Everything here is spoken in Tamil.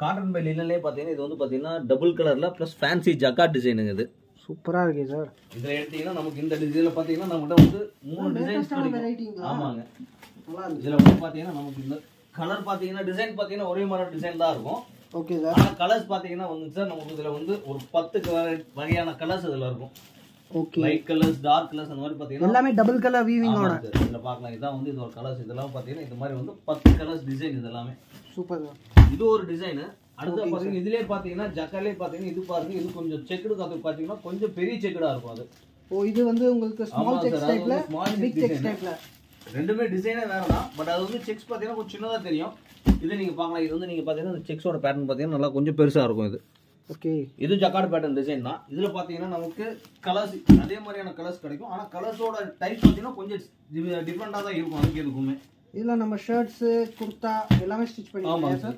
காட்டன் பை லினன்லயே பாத்தீங்கன்னா இது வந்து பாத்தீங்கன்னா டபுள் கலர்ல பிளஸ் ஃபேன்சி ஜக்கார்ட் டிசைனுங்க இது. சூப்பரா இருக்கு சார். இதுல எடுத்தீங்கன்னா நமக்கு இந்த டிசைன்ல பாத்தீங்கன்னா நம்மகிட்ட வந்து 3 டிசைன்ஸ் கிடைக்கும். ஆமாங்க. நல்லா இருக்கு. இதுல வந்து பாத்தீங்கன்னா நமக்கு இந்த கலர் பாத்தீங்கன்னா டிசைன் பாத்தீங்கன்னா ஒரே மாதிரி டிசைன் தான் இருக்கும். Okay sir. ஆனா கலர்ஸ் பாத்தீங்கன்னா வந்து சார் நமக்கு இதுல வந்து ஒரு 10 வகையான கலர்ஸ் இதுல இருக்கும். Okay. Light colours, dark colours அந்த மாதிரி பாத்தீங்கன்னா எல்லாமே டபுள் கலர் வீவிங் ஓட. இதுல பார்க்கலாம். இதான் வந்து இதோட கலர்ஸ். இதெல்லாம் பாத்தீங்கன்னா இந்த மாதிரி வந்து 10 கலர்ஸ் டிசைன் இதெல்லாம். Super sir. இது ஒரு டிசைன். அடுத்து பாத்தீங்கன்னா இதுலயே பாத்தீங்கன்னா ஜக்கார்ட்லயே பாத்தீங்கன்னா இது பாருங்க. இது கொஞ்சம் செக்குடு காத்து பாத்தீங்கன்னா கொஞ்சம் பெரிய செக்குடா இருக்கும் அது. ஓ இது வந்து உங்களுக்கு ஸ்மால் செக்ஸ் டைப்ல, பிக் செக்ஸ் டைப்ல. ரெண்டுமே டிசைனே வேற தான். பட் அது வந்து செக்ஸ் பாத்தீங்கன்னா கொஞ்சம் சின்னதா தெரியும். இது நீங்க பார்க்கலாம். இது வந்து நீங்க பாத்தீங்கன்னா இந்த செக்ஸோட பேட்டர்ன் பாத்தீங்கன்னா நல்லா கொஞ்சம் பெருசா இருக்கும் இது. ஓகே. இது ஜக்கார்ட் பேட்டர்ன் டிசைன் தான். இதுல பாத்தீங்கன்னா நமக்கு கலர்ஸ் அதே மாதிரியான கலர்ஸ் கிடைக்கும். ஆனா கலர்ஸோட டைப் பாத்தீங்கன்னா கொஞ்சம் டிஃபரெண்டா தான் இருக்கும் அதுக்கு எதுக்குமே. இதுல நம்ம ஷர்ட்ஸ், குர்தா எல்லாமே ஸ்டிட்ச் பண்ணிருக்கோம் சார்.